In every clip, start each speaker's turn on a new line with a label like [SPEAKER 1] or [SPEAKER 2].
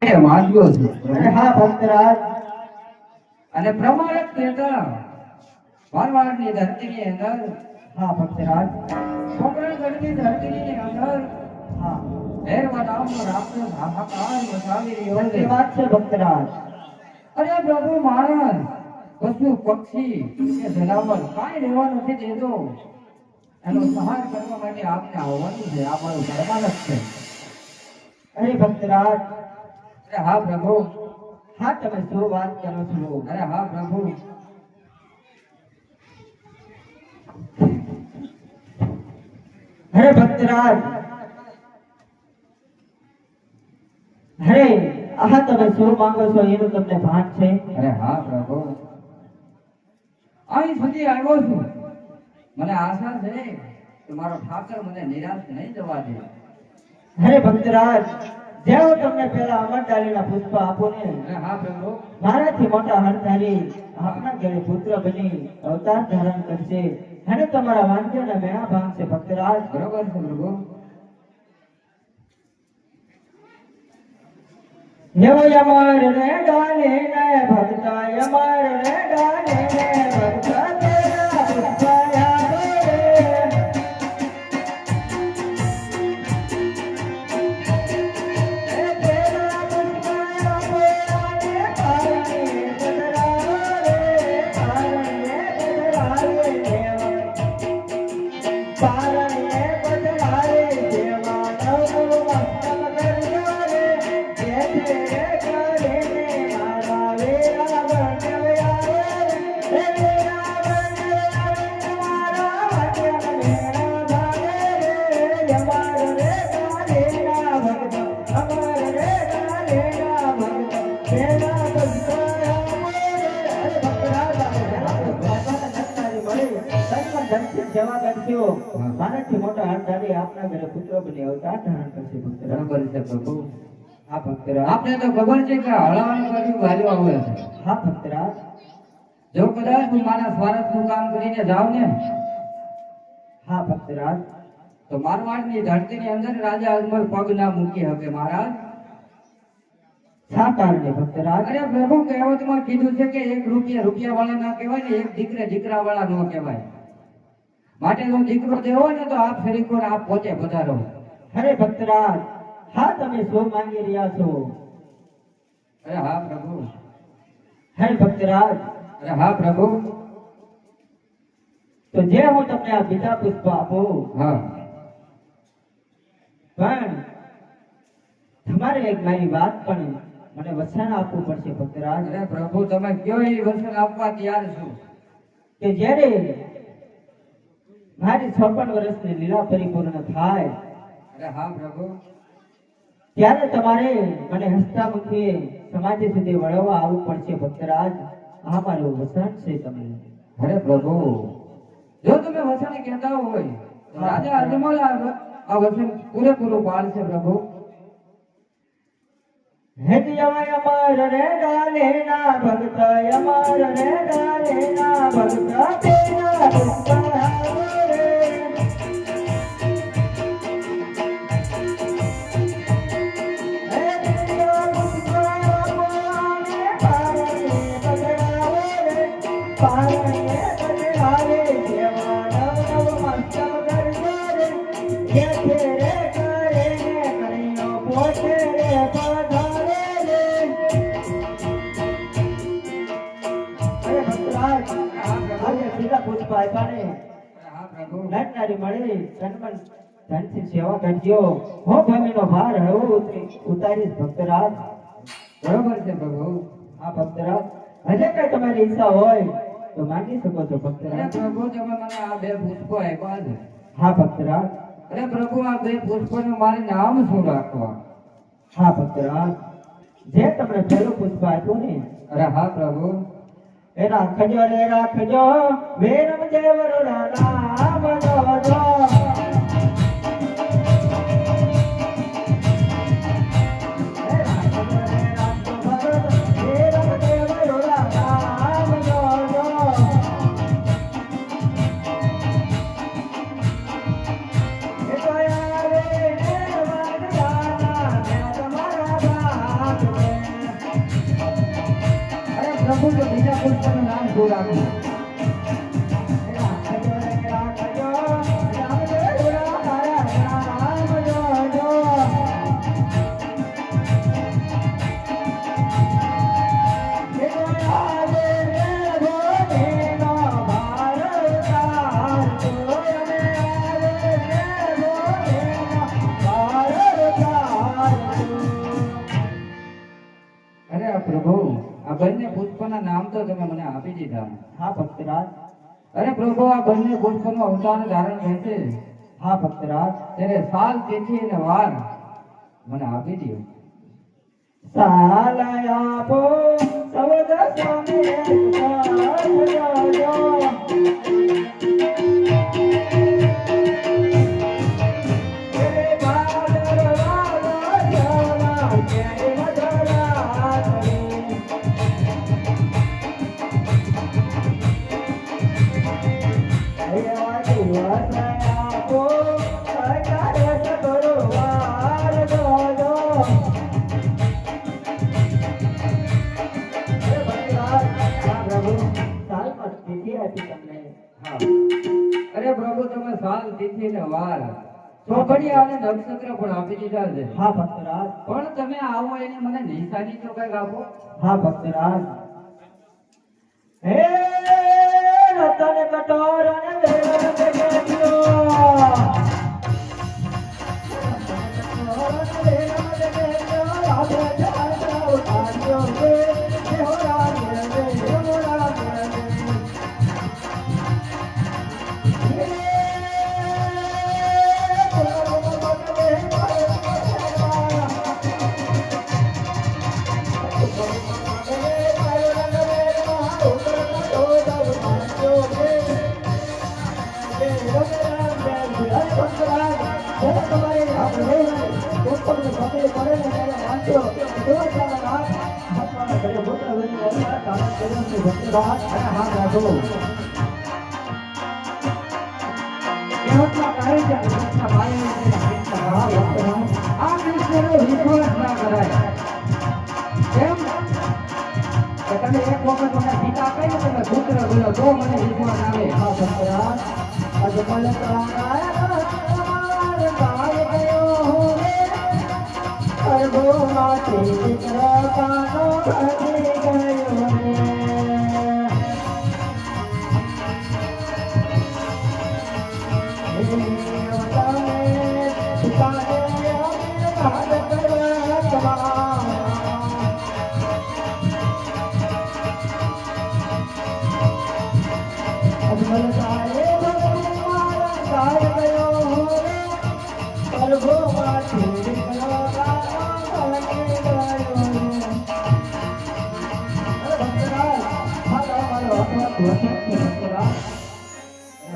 [SPEAKER 1] વાંચ્યો છું.
[SPEAKER 2] હા ભક્તરાજ.
[SPEAKER 1] અને પ્રમાણિક કહેતા મારવાડની ધરતીની અંદર
[SPEAKER 2] હા ભક્તરાજ.
[SPEAKER 1] પોકરણગઢની ધરતીની અંદર
[SPEAKER 2] હા
[SPEAKER 1] ભૈરવા નામનો રાક્ષસ હાહાકાર મચાવી રહ્યો
[SPEAKER 2] એ
[SPEAKER 1] છે.
[SPEAKER 2] વાત છે ભક્તરાજ.
[SPEAKER 1] અરે પ્રભુ માણસ પશુ પક્ષી કે જનાવર કાંઈ રહેવા નથી દેતો. એનો સંહાર કરવા માટે આપને આવવાનું છે. આ મારું પરમાનસ છે.
[SPEAKER 2] અરે ભક્તરાજ.
[SPEAKER 1] અરે હા પ્રભુ.
[SPEAKER 2] હા તમે શું વાત કરો છો?
[SPEAKER 1] અરે હા પ્રભુ.
[SPEAKER 2] અરે ભક્તરાજ. અરે આ તમે શું માંગો છો એનું તમને ભાન છે?
[SPEAKER 1] અરે હા પ્રભુ. અહીં સુધી આવ્યો છું. મને આશા છે કે મારો ઠાકર મને નિરાશ નહીં જવા દે.
[SPEAKER 2] અરે ભક્તરાજ, જે હું તમને પેલા અમરદાલીના પુષ્પ આપું ને,
[SPEAKER 1] અરે હા પ્રભુ.
[SPEAKER 2] મારાથી મોટા હરધારી આપના ઘરે પુત્ર બની અવતાર ધારણ કરશે અને તમારા વાંધ્યના મેળા ભાંગશે ભક્તરાજ.
[SPEAKER 1] બરોબર છે પ્રભુ.
[SPEAKER 2] એવો યમર ને ડાલે ને ભક્ત, યમર ને ડાલે ને ભક્ત, તેરા પુષ્પ આપો રે. તેરા પુષ્પ આપો અને કારણે બદલાવો રે, કારણે બદલાવે દેવા, કારણે બદલાવે દેવા, નવનું મસ્તક કરજો રે. જેઠે કરીને મારા વેરા બનવે આવે રે, વેરા બનવે આવે તમારા વાટ્યા મેળા ભાગે રે. યમાર રે કાલેના ભક્ત, અમર રે કાલેના ભક્ત, તેના ભક્ત આપો રે. અરે ભક્તરાજ, બાપાના નટનારી મળી તનમાં ધનથી સેવા કરજો. મારાથી મોટા હરધારી આપના ઘરે પુત્ર બની અવતાર ધારણ કરશે ભક્તરાજ.
[SPEAKER 1] બરોબર છે પ્રભુ.
[SPEAKER 2] હા ભક્તરાજ.
[SPEAKER 1] આપને તો ખબર છે કે હળવાનું કર્યું વાલ્યો આવે છે.
[SPEAKER 2] હા ભક્તરાજ.
[SPEAKER 1] જો કદાચ હું મારા સ્વાર્થનું કામ કરીને જાઉં ને
[SPEAKER 2] હા ભક્તરાજ.
[SPEAKER 1] તો મારવાડની ધરતીની અંદર રાજા અજમલ પગ ના મૂકી શકે મહારાજ.
[SPEAKER 2] શા કારણે ભક્તરાજ?
[SPEAKER 1] અરે પ્રભુ, કહેવતમાં કીધું છે કે એક રૂપિયા રૂપિયા વાળા ના કહેવાય ને એક દીકરે દીકરા વાળા ન કહેવાય. માટે જો દીકરો દેવો ને તો આપ શરીકો આપ પોતે પધારો.
[SPEAKER 2] અરે ભક્તરાજ, હા તમે શું માંગી રહ્યા છો?
[SPEAKER 1] અરે હા પ્રભુ.
[SPEAKER 2] હે ભક્તરાજ,
[SPEAKER 1] અરે હા પ્રભુ.
[SPEAKER 2] તો જે હું તમને આ બીજા પુષ્પ આપું,
[SPEAKER 1] હા.
[SPEAKER 2] પણ તમારે એક મારી વાત પણ મને વચન આપવું પડશે ભક્તરાજ.
[SPEAKER 1] અરે પ્રભુ, તમે કયો એ વચન આપવા તૈયાર છું.
[SPEAKER 2] કે જ્યારે મારી 56 વર્ષની લીલા પરિપૂર્ણ થાય
[SPEAKER 1] અરે હા પ્રભુ.
[SPEAKER 2] ત્યારે તમારે મને હસતા મુખે સમાધિ સુધી વળવા આવવું પડશે ભક્તરાજ. આ મારું વચન છે તમને.
[SPEAKER 1] અરે પ્રભુ, જો તમે વચન કહેતા હોય તો રાજા અજમલ આ વચન પૂરેપૂરું પાળશે પ્રભુ.
[SPEAKER 2] હે યમય અમર રે ગાલે ના ભક્ત, યમર રે ગાલે ના ભક્ત, તેના પુષ્પ આપો રે. હે તેના પુષ્પ આપો અને પારણે બદલાવો રે, પારણે બદલાવે દેવા, નવ મસ્તક કરજો રે. જેઠે રે કરે ને કર્યો પોતે રે પધારે રે. અરે ભક્તરાજ, આજે બીજા પુષ્પ આપ્યા ને
[SPEAKER 1] અરે હા પ્રભુ.
[SPEAKER 2] નટનારી મળી તનમન ધનથી સેવા કરજો. હું ભૂમિનો ભાર હળવો ઉતારીશ ભક્તરાજ.
[SPEAKER 1] બરોબર છે પ્રભુ.
[SPEAKER 2] હા ભક્તરાજ, હજે કઈ તમારી ઈચ્છા હોય તો માંગી શકો છો
[SPEAKER 1] અરે
[SPEAKER 2] ભક્તરાજ.
[SPEAKER 1] પ્રભુ, તમે મને આ બે પુષ્પો આપ્યા છે.
[SPEAKER 2] હા ભક્તરાજ.
[SPEAKER 1] અરે પ્રભુ, આ બે પુષ્પોનું મારે નામ શું રાખવા?
[SPEAKER 2] હા ભક્તરાજ, જે તમને પહેલું પુષ્પ આપ્યું ને
[SPEAKER 1] અરે હા પ્રભુ.
[SPEAKER 2] એ રાખજો રે રાખજો, વેરમ દેવરોના નામ જોજો. એ રાખજો રે રાખજો ભરત, વેરમ દેવરોના નામ જોજો. એ તો આવે ને વાગયાના, ને તમારા
[SPEAKER 1] અરે પ્રભુ તો બીજા પુષ્પનું નામ શું રાખું? અરે પ્રભુ આ બંને પુષ્પના નામ તો તમે મને આપી દીધા.
[SPEAKER 2] હા ભક્તરાજ,
[SPEAKER 1] અરે પ્રભુ આ બંને પુષ્પનું અવતાર ધારણ થશે
[SPEAKER 2] હા ભક્તરાજ.
[SPEAKER 1] ત્યારે સાલ તિથિ અને વાર મને આપી દો.
[SPEAKER 2] સાલયાપો સવદ સ્વામી સવદ
[SPEAKER 1] હા. અરે પ્રભુ તમે સાલ તિથિ ને વાર ચોઘડિયા અને નક્ષત્ર પણ આપી દીધા છે.
[SPEAKER 2] હા ભક્તરાજ,
[SPEAKER 1] પણ તમે આવો એની મને નિશાની તો કઈક આપો.
[SPEAKER 2] હા ભક્તરાજ. હે રતન કટોર અને દેવન દેવ્યો
[SPEAKER 1] આ કૃષ્ણનો વિશ્વાસ ના કરાય. કેમ કે તમે એક વખત મને પિતા કહી તમે પુત્ર બોલો તો મને વિશ્વાસ આવે.
[SPEAKER 2] હા ભક્તરાજ, અજમલ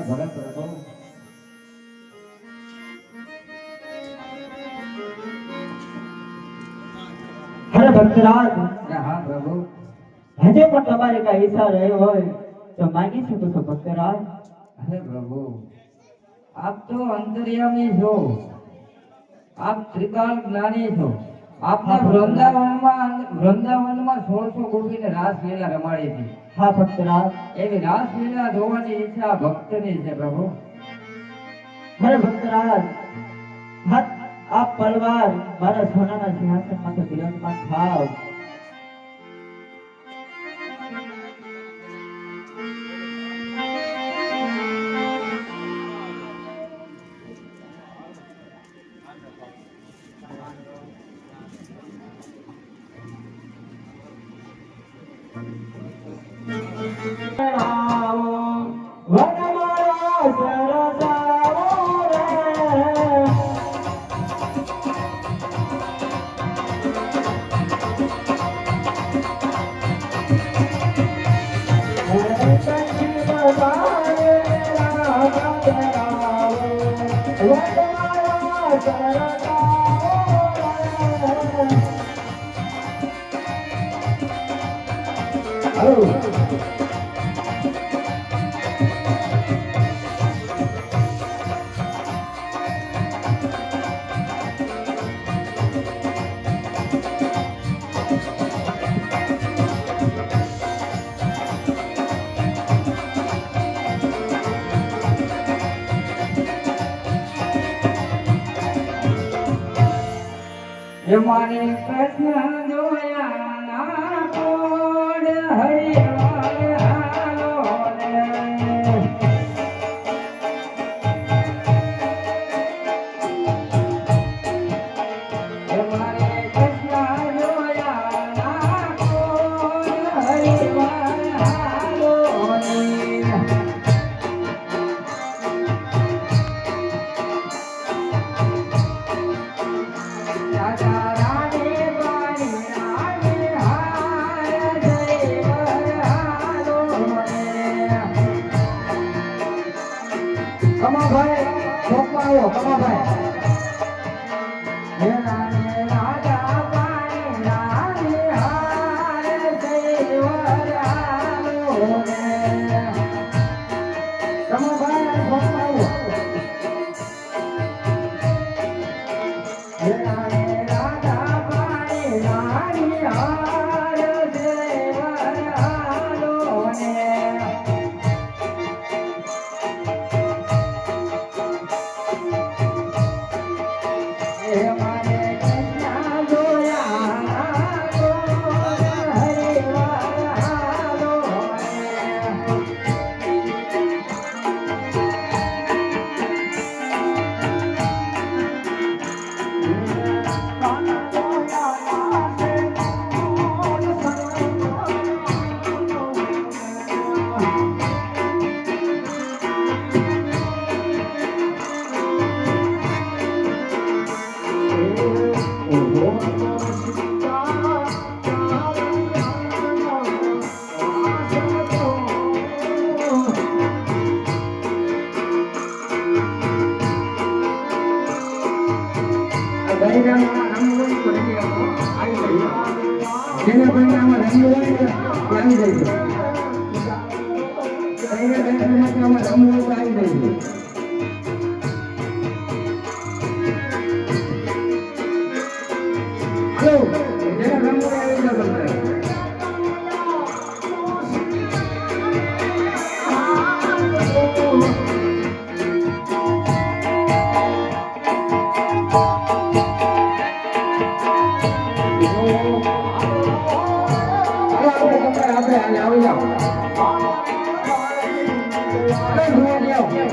[SPEAKER 1] ભગત પ્રભુ
[SPEAKER 2] અરે ભક્તરાજ,
[SPEAKER 1] હા પ્રભુ.
[SPEAKER 2] હજે પણ તમારે કઈ ઈચ્છા રહ્યો હોય તો માંગી શકો છો ભક્તરાજ.
[SPEAKER 1] અરે પ્રભુ આપ તો અંતર્યામી છો, આપ ત્રિકાલ જ્ઞાની છો. આપના વૃંદાવનમાં 1600 ગોપીને રાસલીલા રમાડી હતી.
[SPEAKER 2] હા ભક્તરાજ,
[SPEAKER 1] એવી રાસલીલા જોવાની ઈચ્છા ભક્તની છે પ્રભુ.
[SPEAKER 2] અરે ભક્તરાજ, આપ પરવાર મારા સોનાના સિંહાસનમાં તો બિરાજમાન થાવ.
[SPEAKER 1] મારે કૃષ્ણ જોયા ના કોડ હરિવાર હાલો રે મારે કૃષ્ણ જોયા ના કોડ હરિવાર હાલો રે રાજા રાણી બાણી રાણી હાર જયવર હાલો રે કમાભાઈ ચોકમાં કમાભાઈ હે રાણી રાજા બાણી રાણી હાર જયવર હાલો રે કમાભાઈ ચોકમાં હે રાણી રાજા બાણી રાણી હાર જયવર હાલો રે હે મારે કૃષ્ણ જોયા ના કોડ હરિવાર હાલો રે જેને પરિણામમાં રંગ હોય ને આવી જાય રંગ હોય તો આવી જાય હલો જેને રંગ હોય આવી જાય આપણે આવી જાઓ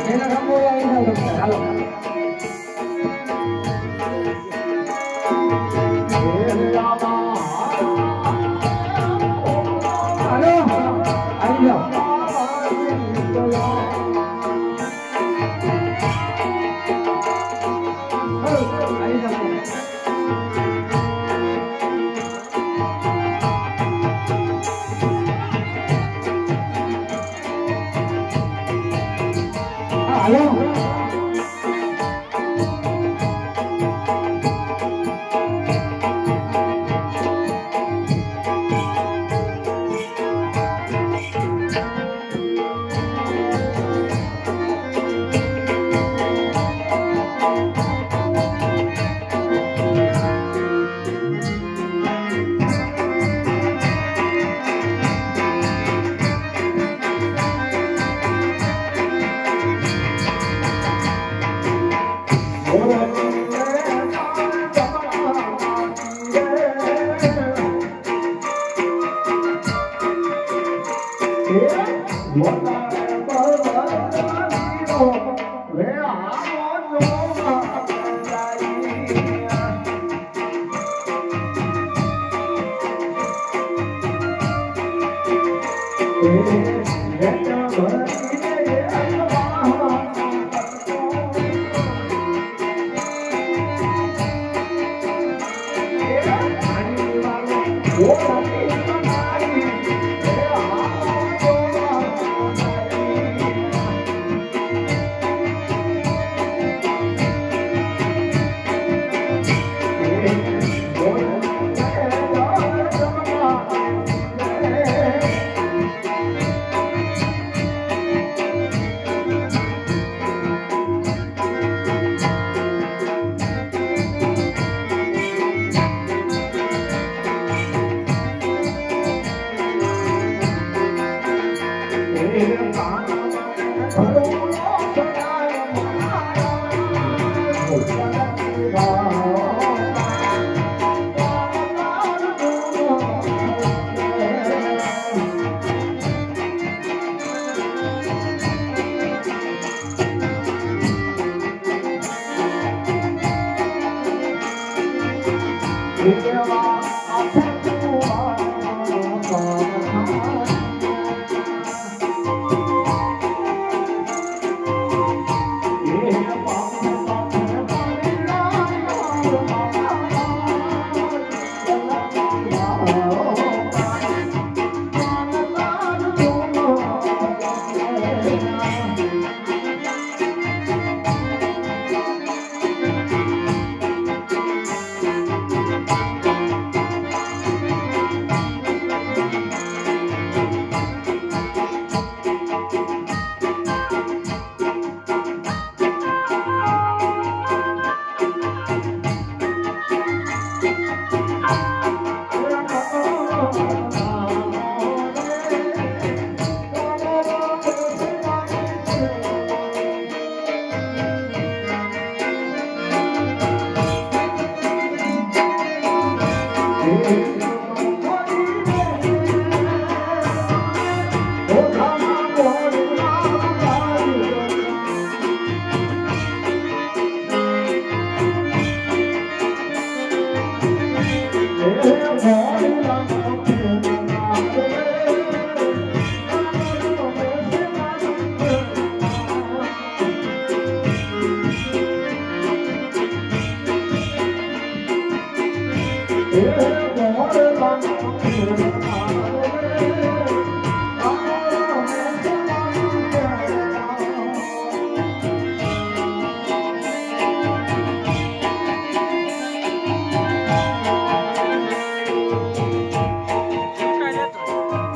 [SPEAKER 1] જેને રંગ હોય આવી જાઓ હાલો હાલો આવી જાઓ આવી જાઓ હાલો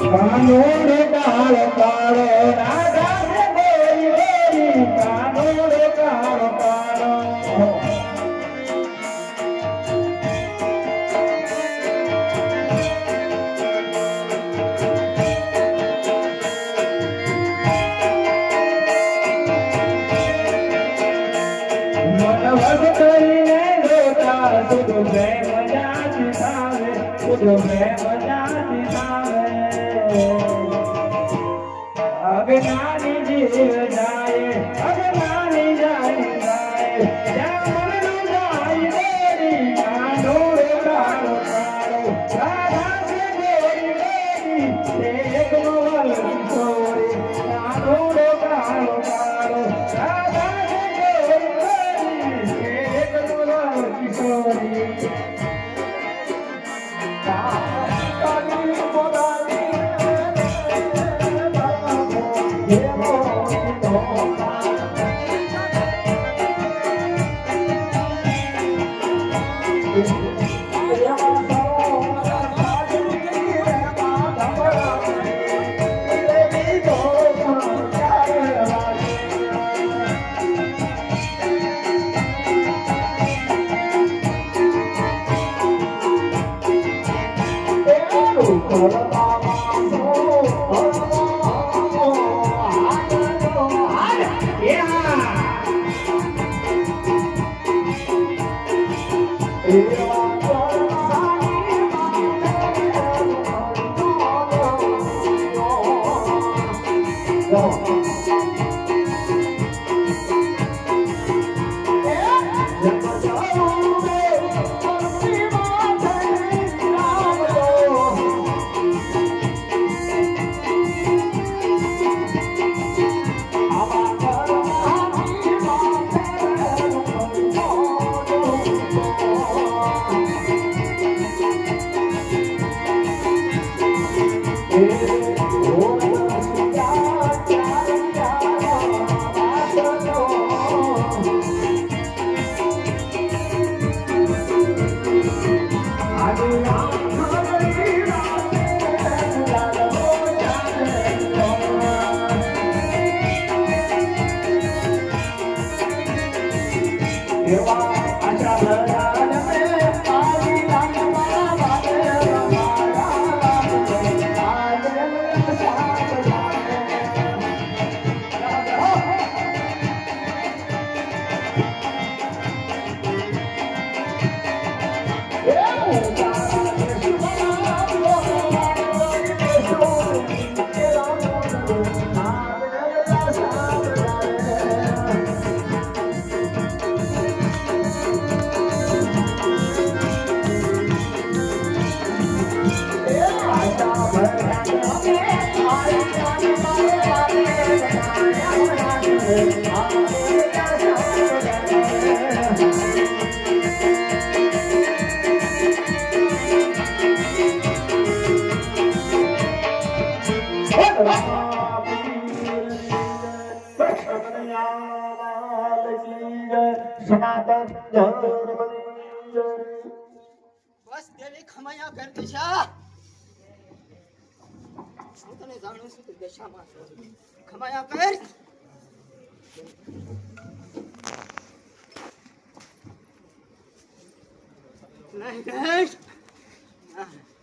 [SPEAKER 2] કાનોડ કાળો કાળો રાધા રે ગોરી ગોરી કાનોડ કાળો કાળો મનવદ કરીને રોતા તુજ પ્રેમ જાતિ થાવે તુજ પ્રેમ જાતિ થાવે અજ્ઞાની જીવ જાય અજ્ઞાની જાય જાય જ્યાં મનનું જાય ગોરી કાનોડ કાળો કાળો રાધા રે ગોરી ગોરી તે એક મોહલ કિશોરી કાનોડ કાળો કાળો રાધા રે ગોરી ગોરી તે એક મોહલ કિશોરી સનાતન ધર્મ
[SPEAKER 3] બસ દેવી ખમાયા કર દિશા હું તને જાણું છું કે દશામાં ખમાયા કર નહીં નહીં